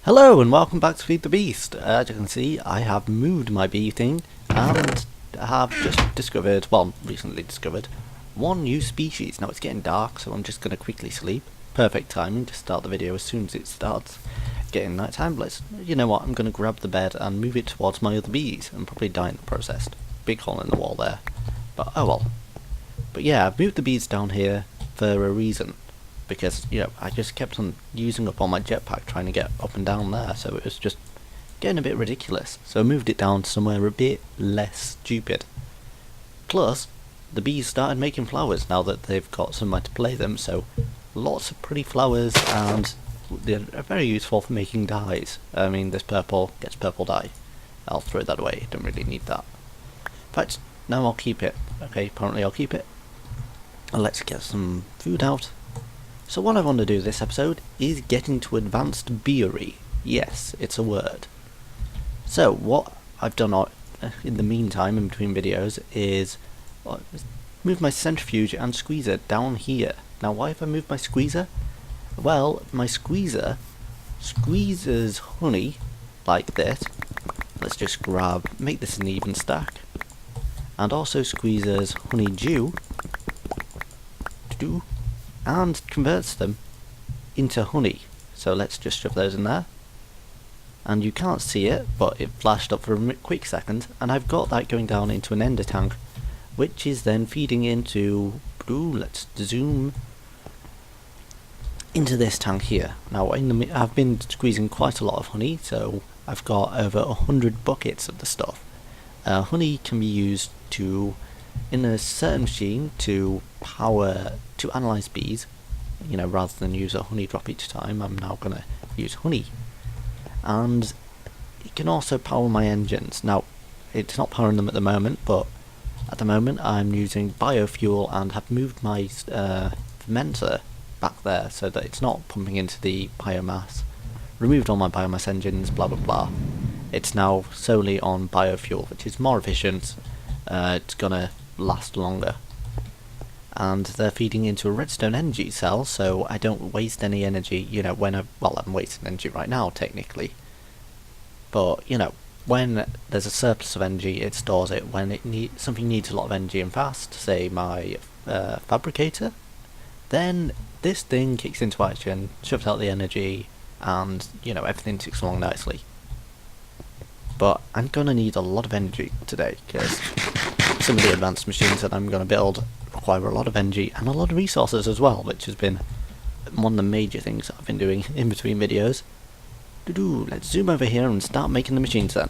Hello and welcome back to Feed the Beast. As you can see, I have moved my bee thing and have just discovered, well, recently discovered, one new species. Now it's getting dark, so I'm just going to quickly sleep. Perfect timing to start the video as soon as it starts getting nighttime. You know what, I'm going to grab the bed and move it towards my other bees and probably die in the process. Big hole in the wall there, but oh well. But yeah, I've moved the bees down here for a reason. Because, you know, I just kept on using up all my jetpack trying to get up and down there, so it was just getting a bit ridiculous. So I moved it down somewhere a bit less stupid. Plus, the bees started making flowers now that they've got somewhere to play them, so lots of pretty flowers, and they're very useful for making dyes. I mean, this purple gets purple dye. I'll throw that away, don't really need that. In fact, no, I'll keep it. Okay, apparently I'll keep it. And let's get some food out. So what I want to do this episode is get into advanced beery. Yes, it's a word. So what I've done in the meantime, in between videos, is move my centrifuge and squeezer down here. Now why have I moved my squeezer? Well, my squeezer squeezes honey like this. Let's just make this an even stack. And also squeezes honeydew. And converts them into honey. So let's just shove those in there. And you can't see it, but it flashed up for a quick second, and I've got that going down into an ender tank, which is then feeding into, let's zoom into this tank here. Now I've been squeezing quite a lot of honey, so I've got over 100 buckets of the stuff. Honey can be used in a certain machine to analyze bees, you know, rather than use a honey drop each time. I'm now going to use honey, and it can also power my engines. Now it's not powering them at the moment, but at the moment I'm using biofuel and have moved my fermenter back there so that it's not pumping into the biomass. Removed all my biomass engines, blah blah blah. It's now solely on biofuel, which is more efficient. It's gonna last longer, and they're feeding into a redstone energy cell, so I don't waste any energy, you know, I'm wasting energy right now technically, but you know, when there's a surplus of energy it stores it. When something needs a lot of energy and fast, say my fabricator, then this thing kicks into action, shoves out the energy, and you know, everything ticks along nicely. But I'm gonna need a lot of energy today, because some of the advanced machines that I'm going to build require a lot of energy and a lot of resources as well, which has been one of the major things I've been doing in between videos. Let's zoom over here and start making the machines then.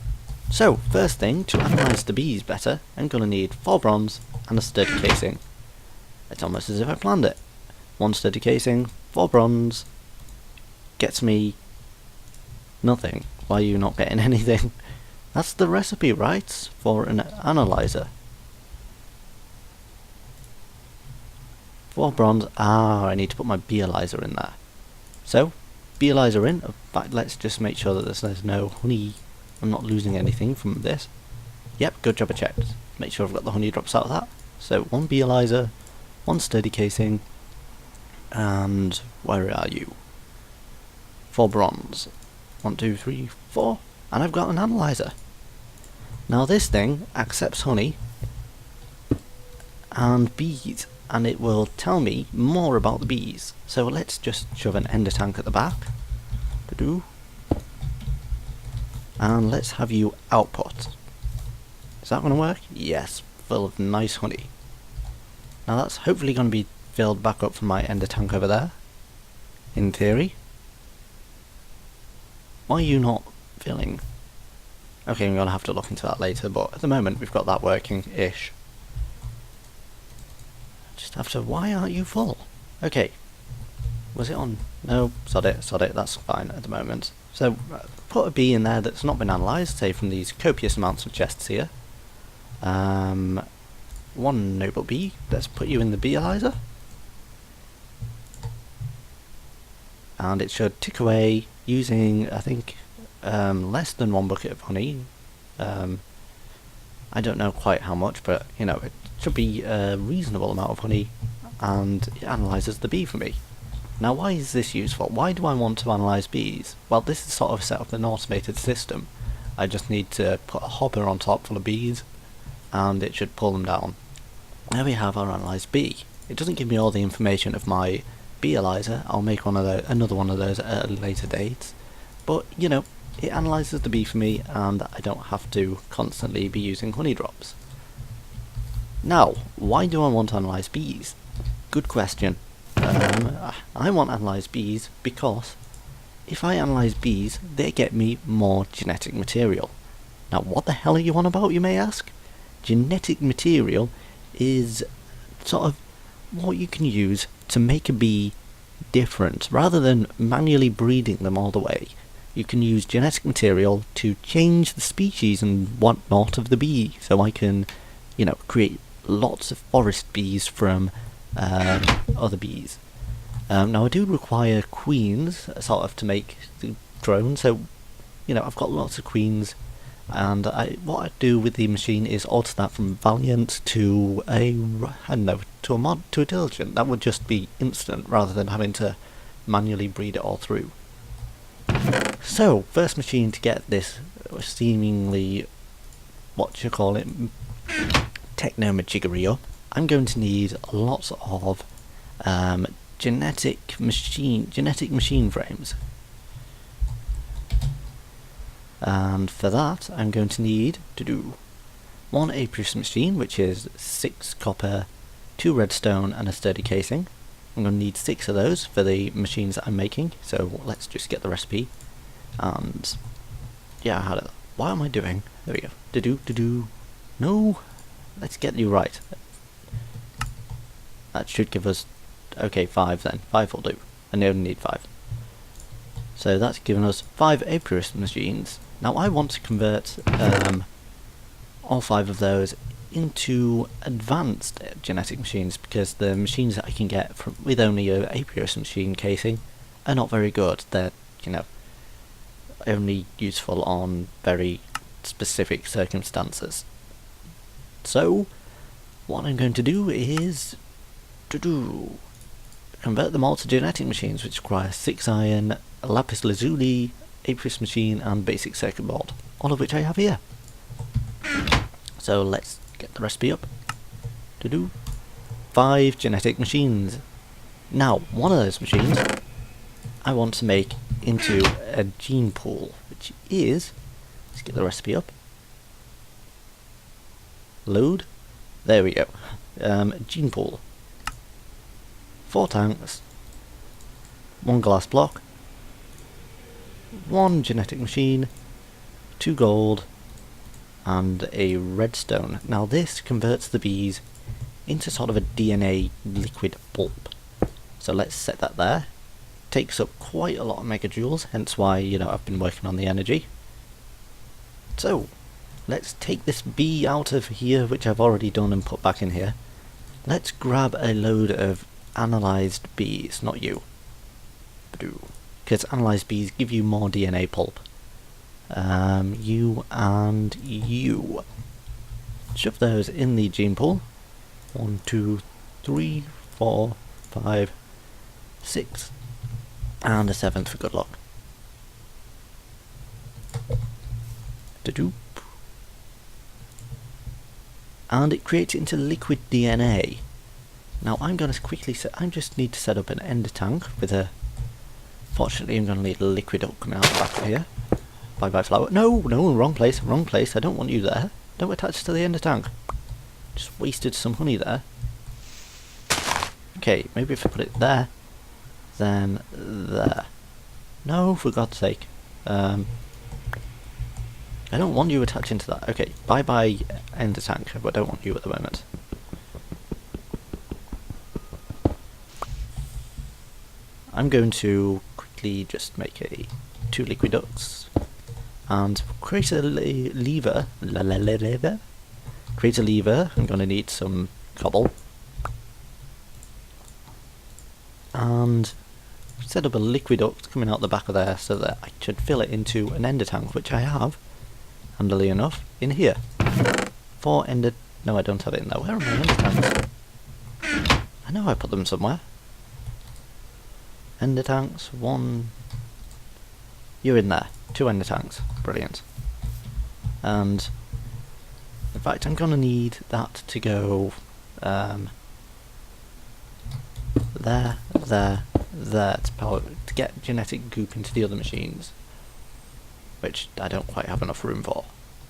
So, first thing, to analyse the bees better, I'm going to need 4 bronze and a sturdy casing. It's almost as if I planned it. 1 sturdy casing, 4 bronze, gets me nothing. Why are you not getting anything? That's the recipe, right? For an analyzer. 4 bronze. I need to put my beealyzer in there. So, beealyzer in. In fact, let's just make sure that there's no honey. I'm not losing anything from this. Yep, good job I checked. Make sure I've got the honey drops out of that. So, 1 beealyzer, 1 sturdy casing, and where are you? 4 bronze. 1, 2, 3, 4. And I've got an analyzer. Now this thing accepts honey and bees, and it will tell me more about the bees. So let's just shove an ender tank at the back. And let's have you output. Is that going to work? Yes, full of nice honey. Now that's hopefully going to be filled back up from my ender tank over there, in theory. Why are you not filling? Okay, I'm going to have to look into that later, but at the moment we've got that working-ish. Just have to... Why aren't you full? Okay. Was it on? No, sod it, that's fine at the moment. So, put a bee in there that's not been analysed, say from these copious amounts of chests here. 1 noble bee, let's put you in the beealyzer. And it should tick away using, I think, less than 1 bucket of honey. I don't know quite how much, but you know, it should be a reasonable amount of honey, and it analyses the bee for me. Now why is this useful? Why do I want to analyse bees? Well, this is sort of set up an automated system. I just need to put a hopper on top full of bees and it should pull them down. There we have our analysed bee. It doesn't give me all the information of my bee ELISA. I'll make another one of those at a later date. But, you know, it analyses the bee for me and I don't have to constantly be using honey drops. Now, why do I want to analyse bees? Good question. I want to analyse bees because if I analyse bees, they get me more genetic material. Now, what the hell are you on about, you may ask? Genetic material is sort of what you can use to make a bee different. Rather than manually breeding them all the way, you can use genetic material to change the species and whatnot of the bee. So I can, you know, create lots of forest bees from other bees. Now I do require queens sort of to make the drone, so you know I've got lots of queens, and what I do with the machine is alter that from Valiant to a to a Diligent. That would just be instant rather than having to manually breed it all through. So first machine to get this seemingly techno-majiggery up, I'm going to need lots of genetic machine frames, and for that I'm going to need to do one apiarist machine, which is 6 copper, 2 redstone and a sturdy casing. I'm going to need 6 of those for the machines that I'm making, so let's just get the recipe. And yeah, what am I doing? There we go. No, let's get you right. That should give us, okay, 5 then. 5 will do. And they only need 5. So that's given us 5 apiarist machines. Now I want to convert all 5 of those into advanced genetic machines, because the machines that I can get with only a apiarist machine casing are not very good. They're, you know, only useful on very specific circumstances. So what I'm going to do is convert them all to genetic machines, which require 6 iron, a lapis lazuli, apiarist machine and basic circuit board, all of which I have here. So let's get the recipe up. 5 genetic machines. Now one of those machines I want to make into a gene pool, which is, let's get the recipe up. Load. There we go. Gene pool. 4 tanks, 1 glass block, 1 genetic machine, 2 gold, and a redstone. Now this converts the bees into sort of a DNA liquid pulp. So let's set that there. Takes up quite a lot of megajoules, hence why, you know, I've been working on the energy. So let's take this bee out of here, which I've already done, and put back in here. Let's grab a load of analysed bees, not you. Because analysed bees give you more DNA pulp. You and you. Shove those in the gene pool. 1, 2, 3, 4, 5, 6. And a 7th for good luck. And it creates it into liquid DNA. Now I'm going to quickly I just need to set up an ender tank with a, fortunately I'm going to need a liquid up coming out the back of here. Bye bye flower. No, wrong place, I don't want you there. Don't attach to the ender tank. Just wasted some honey there. Okay, maybe if I put it there, then there. No, for God's sake. I don't want you attaching to that. Okay, bye bye ender tank, but I don't want you at the moment. I'm going to quickly just make 2 liquid ducts and create a lever. Create a lever. I'm going to need some cobble and set up a liquid duct coming out the back of there so that I should fill it into an ender tank, which I have, handily enough, in here. 4 ender. No, I don't have it in there. Where are my ender tanks? I know I put them somewhere. ender tanks. One. You're in there. 2 ender tanks. Brilliant. And in fact, I'm gonna need that to go there, there, there to get genetic goop into the other machines, which I don't quite have enough room for.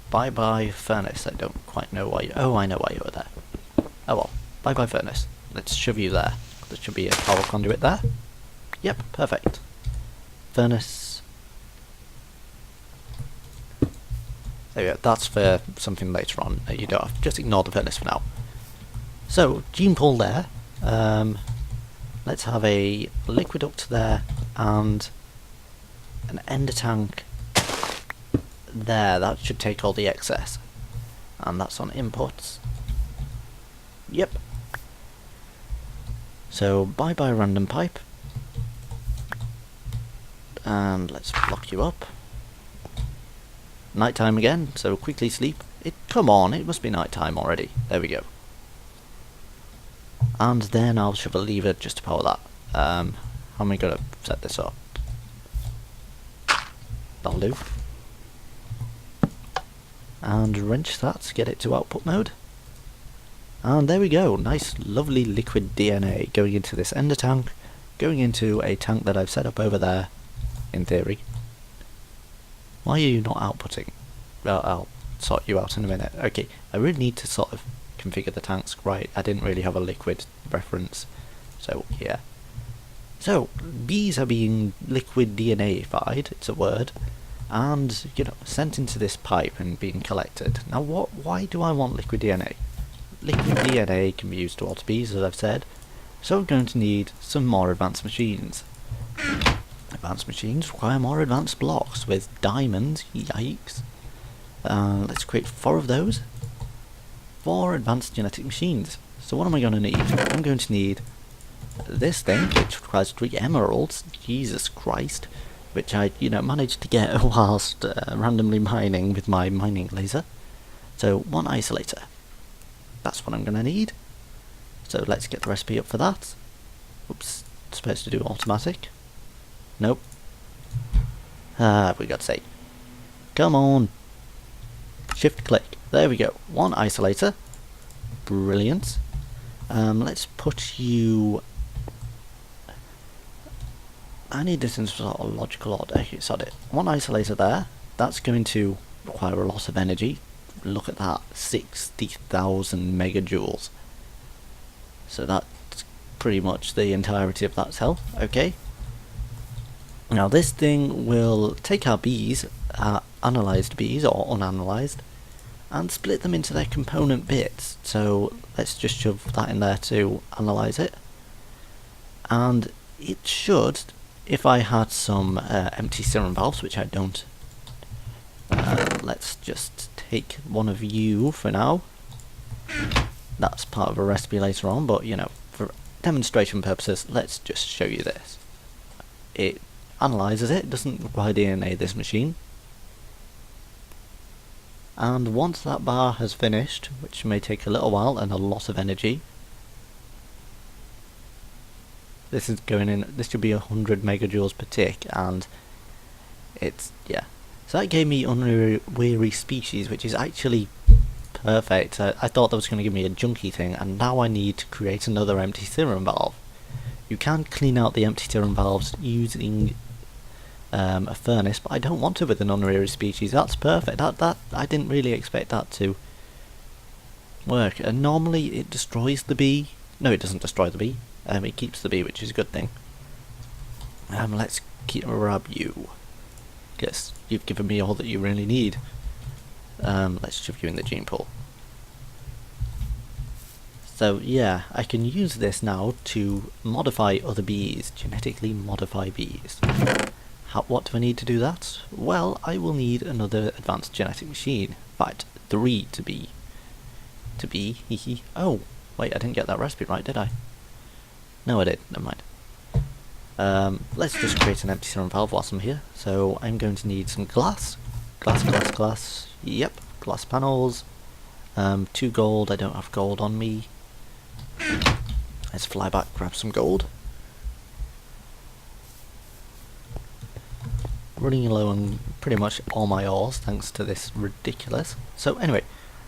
Bye bye furnace. I don't quite know why you. Oh, I know why you were there. Oh well. Bye bye furnace. Let's shove you there. There should be a power conduit there. Yep, perfect. Furnace. There we go. That's for something later on. You don't have, just ignore the furnace for now. So gene pool there. Let's have a liquid duct there and an ender tank there. That should take all the excess, and that's on inputs. Yep. So bye bye random pipe, and let's block you up. Nighttime again, so quickly sleep. Come on, it must be nighttime already. There we go. And then I'll shove a lever just to power that. How am I gonna set this up? That'll do. And wrench that to get it to output mode. And there we go, nice lovely liquid DNA going into this ender tank, going into a tank that I've set up over there, in theory. Why are you not outputting? Well, I'll sort you out in a minute. Okay, I really need to sort of configure the tanks right. I didn't really have a liquid reference, so yeah. So, bees are being liquid DNA-fied, it's a word, and, you know, sent into this pipe and being collected. Now why do I want liquid DNA? Liquid DNA can be used to alter bees, as I've said, so we're going to need some more advanced machines. Advanced machines require more advanced blocks with diamonds, yikes. Let's create 4 of those. 4 advanced genetic machines. So what am I going to need? I'm going to need this thing, which requires 3 emeralds, Jesus Christ, which I, managed to get whilst randomly mining with my mining laser. So 1 isolator. That's what I'm going to need. So let's get the recipe up for that. Oops, it's supposed to do automatic. Nope. We got to say. Come on. Shift click. There we go. 1 isolator. Brilliant. Let's put you... I need this in sort of logical order. Okay, sod it. 1 isolator there. That's going to require a lot of energy. Look at that. 60,000 megajoules. So that's pretty much the entirety of that cell. Okay. Now this thing will take our bees, analysed bees or unanalyzed, and split them into their component bits. So let's just shove that in there to analyse it. And it should, if I had some empty serum valves, which I don't, let's just take one of you for now. That's part of a recipe later on, but for demonstration purposes, let's just show you this. It analyses it, doesn't require DNA this machine. And once that bar has finished, which may take a little while and a lot of energy, this is going in, this should be 100 megajoules per tick, and it's, yeah. So that gave me unweary species, which is actually perfect. I thought that was going to give me a junky thing, and now I need to create another empty serum valve. You can clean out the empty serum valves using a furnace, but I don't want to with an unweary species. That's perfect. That I didn't really expect that to work. And normally it destroys the bee. No, it doesn't destroy the bee. It keeps the bee, which is a good thing. Let's grab you, because you've given me all that you really need. Let's shove you in the gene pool. So yeah, I can use this now to modify other bees, genetically modify bees. What do I need to do that? Well, I will need another advanced genetic machine. In fact, 3 to be. Oh, wait, I didn't get that recipe right, did I? No, I did. Never mind. Let's just create an empty serum valve whilst I'm here. So I'm going to need some glass. Glass. Yep, glass panels. 2 gold. I don't have gold on me. Let's fly back, grab some gold. running low on pretty much all my ores thanks to this ridiculous. So anyway,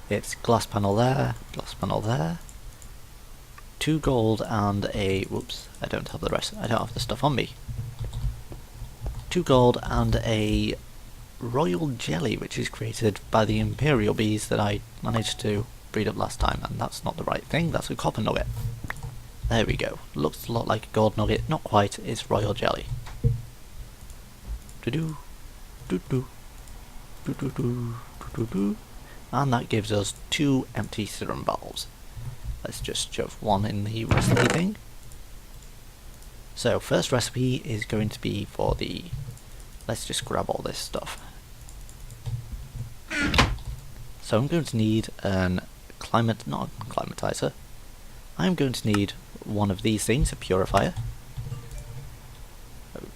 it's glass panel there, 2 gold and a, whoops, I don't have the rest, I don't have the stuff on me. 2 gold and a royal jelly, which is created by the imperial bees that I managed to breed up last time, and that's not the right thing, that's a copper nugget. There we go, looks a lot like a gold nugget, not quite, it's royal jelly. And that gives us 2 empty serum valves. Let's just shove one in the recipe thing. So first recipe is going to be for the, let's just grab all this stuff. So I'm going to need not a climatizer. I'm going to need one of these things, a purifier. I'm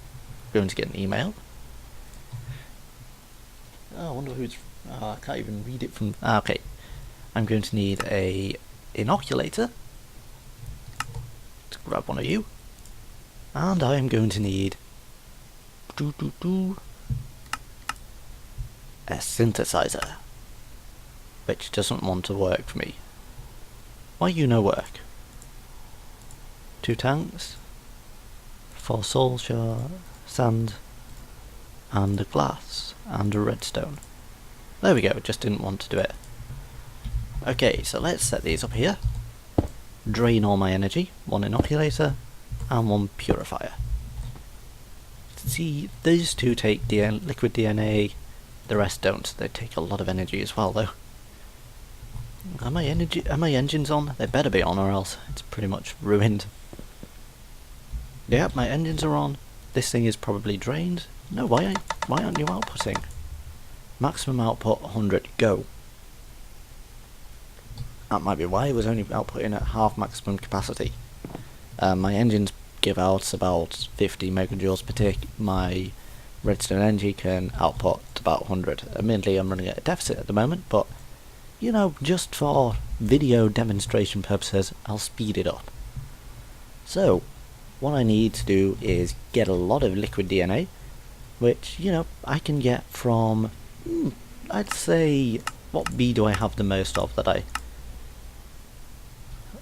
going to get an email. Oh, I wonder who's, I can't even read it from, okay. I'm going to need a inoculator. Let's grab one of you. And I am going to need a synthesizer, which doesn't want to work for me. Why you no work? 2 tanks, 4 soul shard, sand, and a glass, and a redstone. There we go, just didn't want to do it. Okay, so let's set these up here. Drain all my energy, 1 inoculator, and 1 purifier. See, these 2 take liquid DNA, the rest don't. They take a lot of energy as well though. Are my engines on? They better be on or else it's pretty much ruined. Yep, my engines are on. This thing is probably drained. No, why aren't you outputting? Maximum output 100, go. That might be why it was only outputting at half maximum capacity. My engines give out about 50 megajoules per tick. My redstone engine can output about 100. Admittedly, I'm running at a deficit at the moment, but you know, just for video demonstration purposes, I'll speed it up. So, what I need to do is get a lot of liquid DNA, which, you know, I can get from, I'd say, what bee do I have the most of that I...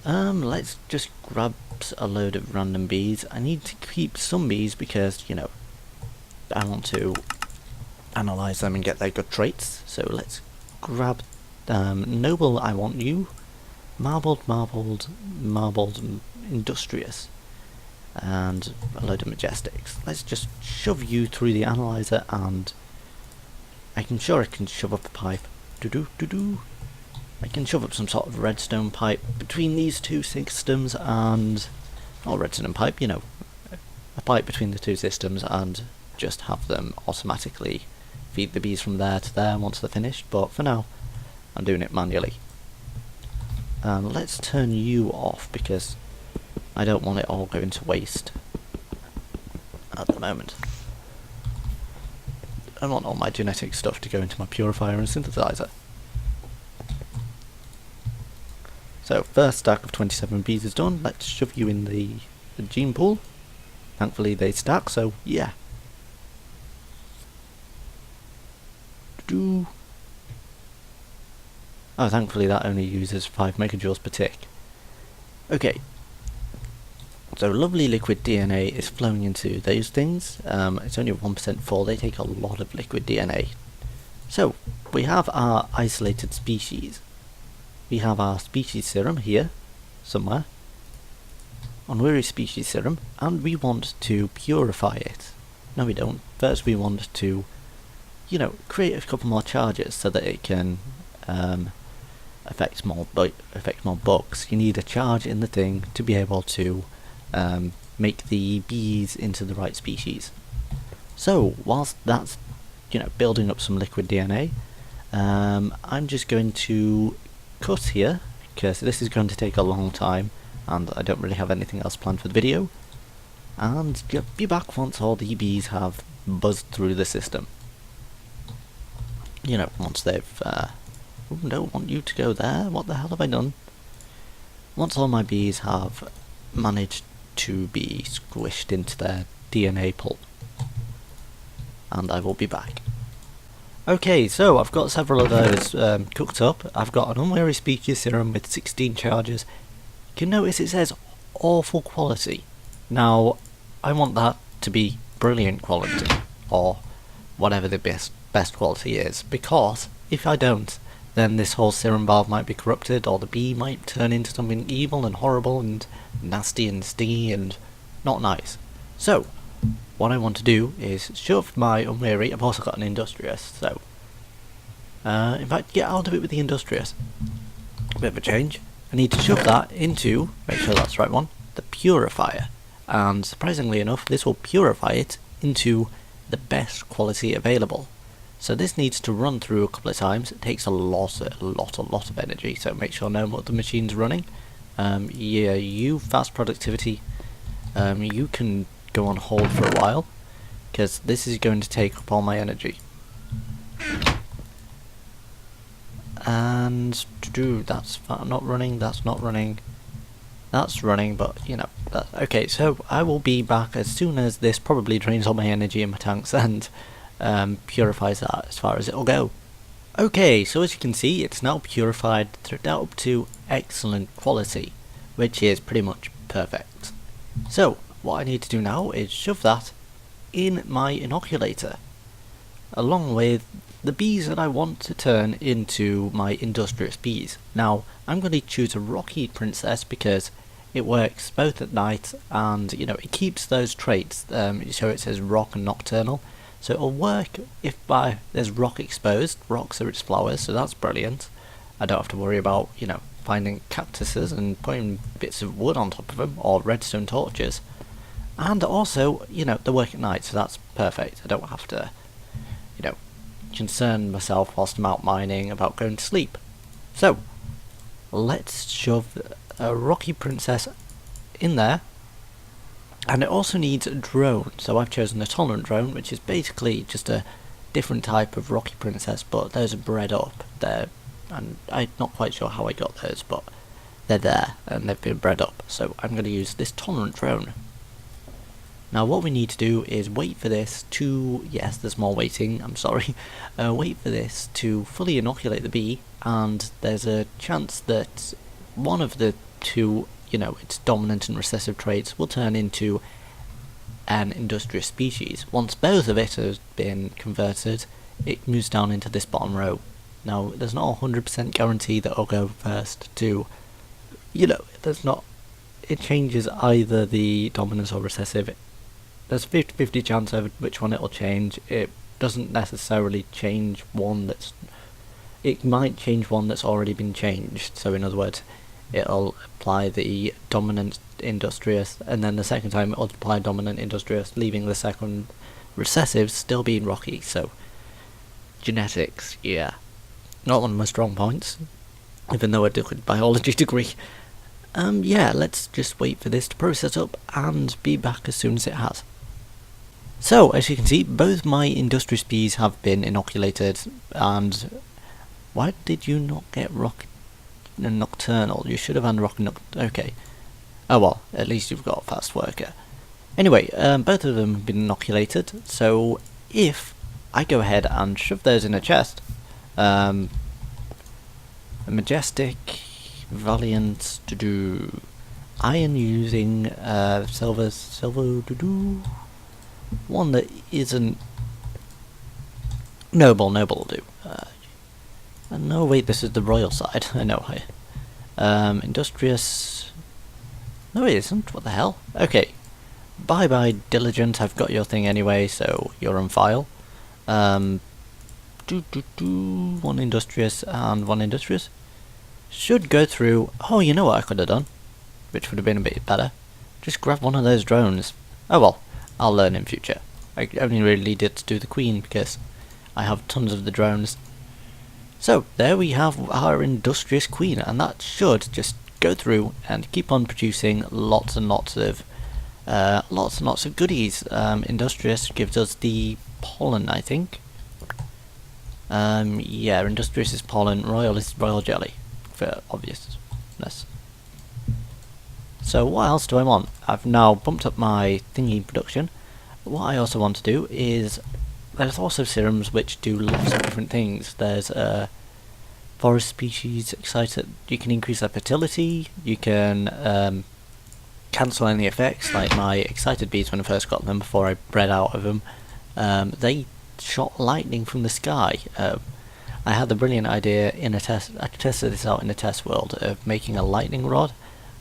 let's just grab a load of random bees. I need to keep some bees because, you know, I want to analyze them and get their good traits. So let's grab noble, I want you. Marbled, industrious. And a load of majestics. Let's just shove you through the analyzer and I can shove up a pipe. I can shove up some sort of redstone pipe between these 2 systems and... not redstone pipe, you know, a pipe between the 2 systems and just have them automatically feed the bees from there to there once they're finished, but for now I'm doing it manually. Let's turn you off because I don't want it all going to waste at the moment. I want all my genetic stuff to go into my purifier and synthesizer. So first stack of 27 bees is done. Let's shove you in the gene pool. Thankfully they stack, so yeah. Oh, thankfully that only uses 5 megajoules per tick. Okay. So lovely liquid DNA is flowing into those things. It's only 1% full, they take a lot of liquid DNA. So, we have our isolated species. We have our species serum here, somewhere. Unweary species serum, and we want to purify it. No we don't. First we want to, you know, create a couple more charges so that it can affect more bugs. You need a charge in the thing to be able to make the bees into the right species. So whilst that's, you know, building up some liquid DNA, I'm just going to cut here because this is going to take a long time and I don't really have anything else planned for the video, and be back once all the bees have buzzed through the system. You know, once they've don't want you to go there, what the hell have I done? Once all my bees have managed to be squished into their DNA pulp, and I will be back. Okay, so I've got several of those cooked up. I've got an unwary species serum with 16 charges. You can notice it says awful quality. Now, I want that to be brilliant quality, or whatever the best quality is, because if I don't, then this whole serum valve might be corrupted, or the bee might turn into something evil and horrible and nasty and stingy and not nice. So, what I want to do is shove my unwary. I've also got an industrious, so in fact, get out of it with the industrious. A bit of a change. I need to shove that into, make sure that's the right one, the purifier. And surprisingly enough, this will purify it into the best quality available. So this needs to run through a couple of times. It takes a lot of energy, so make sure no more the machine's running. Yeah, you fast productivity, you can go on hold for a while, because this is going to take up all my energy. And that's not running, that's not running, that's running, but you know, okay, so I will be back as soon as this probably drains all my energy in my tanks and purifies that as far as it'll go. Okay, so as you can see, it's now purified up to excellent quality, which is pretty much perfect. So what I need to do now is shove that in my inoculator, along with the bees that I want to turn into my industrious bees. Now, I'm going to choose a Rocky Princess because it works both at night and, you know, it keeps those traits, so it says rock and nocturnal, so it'll work if there's rock exposed. Rocks are its flowers, so that's brilliant. I don't have to worry about, you know, finding cactuses and putting bits of wood on top of them, or redstone torches. And also, you know, they work at night, so that's perfect. I don't have to, you know, concern myself whilst I'm out mining about going to sleep. So, let's shove a Rocky Princess in there. And it also needs a drone, so I've chosen a tolerant drone, which is basically just a different type of Rocky Princess, but those are bred up there, and I'm not quite sure how I got those, but they're there, and they've been bred up, so I'm going to use this tolerant drone. Now what we need to do is wait for this to, yes, there's more waiting, I'm sorry, wait for this to fully inoculate the bee, and there's a chance that one of the two, you know, its dominant and recessive traits will turn into an industrious species. Once both of it has been converted, it moves down into this bottom row. Now, there's not a 100% guarantee that it'll go first to, you know, there's not, it changes either the dominant or recessive. There's a 50-50 chance over which one it'll change. It doesn't necessarily change one that's, it might change one that's already been changed. So in other words, it'll apply the dominant industrious, and then the second time it'll apply dominant industrious, leaving the second recessive still being rocky. So genetics, yeah, not one of my strong points, even though I did a biology degree. Yeah, let's just wait for this to process up and be back as soon as it has. So, as you can see, both my industrious bees have been inoculated, and why did you not get rock and nocturnal? You should have had rock and okay. Oh well, at least you've got a fast worker. Anyway, both of them have been inoculated, so if I go ahead and shove those in a chest, a majestic, valiant, to do iron using silver to do one that isn't noble will do. No, wait, this is the royal side. I know. Industrious. No, it isn't. What the hell? Okay. Bye, diligent. I've got your thing anyway, so you're on file. One industrious and one industrious. Should go through. Oh, you know what I could have done, which would have been a bit better. Just grab one of those drones. Oh well, I'll learn in future. I only really needed to do the queen because I have tons of the drones. So there we have our industrious queen, and that should just go through and keep on producing lots and lots of goodies. Industrious gives us the pollen, I think. Yeah, industrious is pollen, royal is royal jelly, for obviousness. So what else do I want? I've now bumped up my thingy production. What I also want to do is there's also serums which do lots of different things. There's forest species excited. You can increase their fertility. You can cancel any effects, like my excited bees when I first got them before I bred out of them. They shot lightning from the sky. I had the brilliant idea in a test. I tested this out in a test world of making a lightning rod.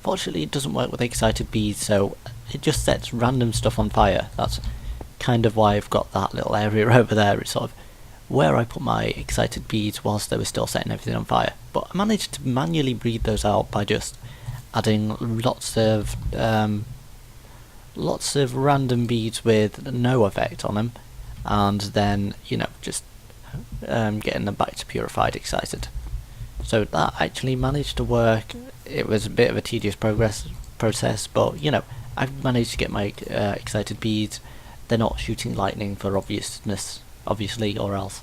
Fortunately, it doesn't work with excited bees, so it just sets random stuff on fire. That's kind of why I've got that little area over there. It's sort of where I put my excited bees whilst they were still setting everything on fire. But I managed to manually breed those out by just adding lots of random beads with no effect on them, and then just getting them back to purified excited. So that actually managed to work. It was a bit of a tedious process, but I've managed to get my excited beads. They're not shooting lightning for obviously, or else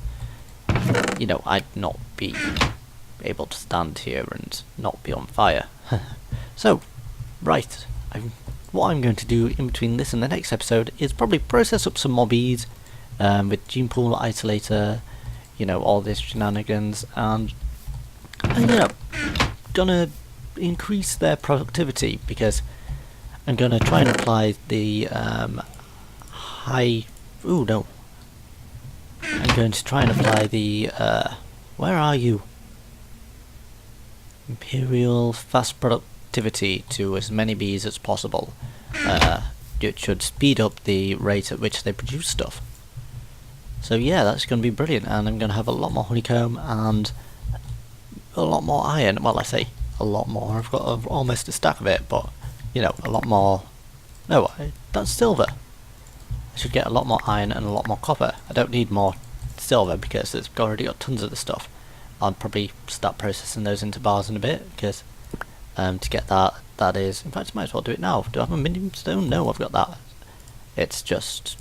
I'd not be able to stand here and not be on fire. So, right, what I'm going to do in between this and the next episode is probably process up some more bees with gene pool isolator, all this shenanigans, and gonna increase their productivity, because I'm gonna try and apply the I'm going to try and apply the where are you? Imperial fast productivity to as many bees as possible. It should speed up the rate at which they produce stuff. So yeah, that's going to be brilliant, and I'm going to have a lot more honeycomb and a lot more iron. Well, I say a lot more. I've got almost a stack of it, but a lot more. No, that's silver. I should get a lot more iron and a lot more copper. I don't need more silver because I've already got tons of the stuff. I'll probably start processing those into bars in a bit, because to get that is, in fact I might as well do it now. Do I have a minium stone? No, I've got that. It's just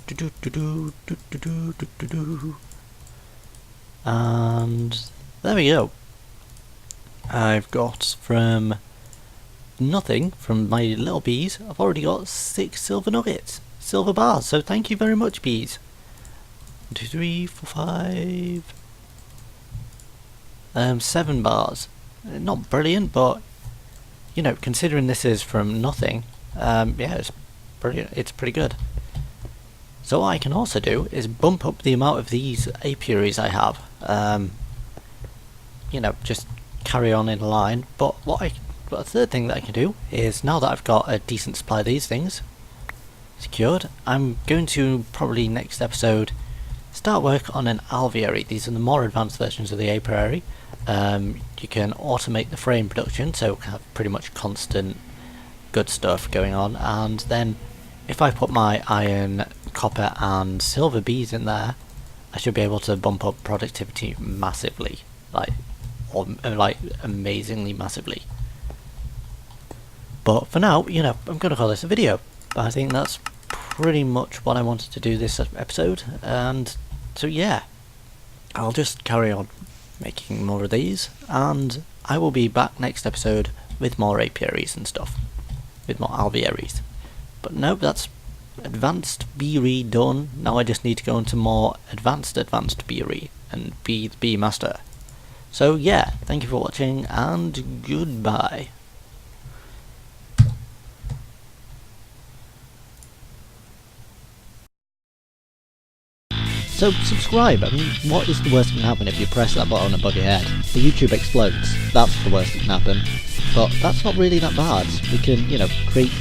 and there we go. I've got from nothing, from my little bees, I've already got 6 silver nuggets, silver bars, so thank you very much, bees. 1, 2, 3, 4, 5 7 bars. Not brilliant, but considering this is from nothing, yeah, it's brilliant. It's pretty good. So what I can also do is bump up the amount of these apiaries I have. Just carry on in a line. But a third thing that I can do is, now that I've got a decent supply of these things secured, I'm going to probably next episode start work on an alveary. These are the more advanced versions of the apiary. You can automate the frame production, so have pretty much constant good stuff going on, and then if I put my iron, copper and silver bees in there, I should be able to bump up productivity massively, like amazingly massively. But for now, I'm going to call this a video. I think that's pretty much what I wanted to do this episode, and so yeah, I'll just carry on making more of these, and I will be back next episode with more apiaries and stuff, with more alvearies. But nope, that's advanced beery done. Now I just need to go into more advanced beery and be the bee master. So yeah, thank you for watching, and goodbye. So subscribe. I mean, what is the worst that can happen if you press that button above your head? The YouTube explodes. That's the worst that can happen. But that's not really that bad. We can, create...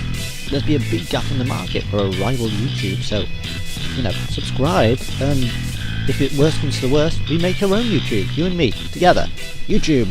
There'd be a big gap in the market for a rival YouTube, so, subscribe, and if it worst comes to the worst, we make our own YouTube, you and me, together. YouTube!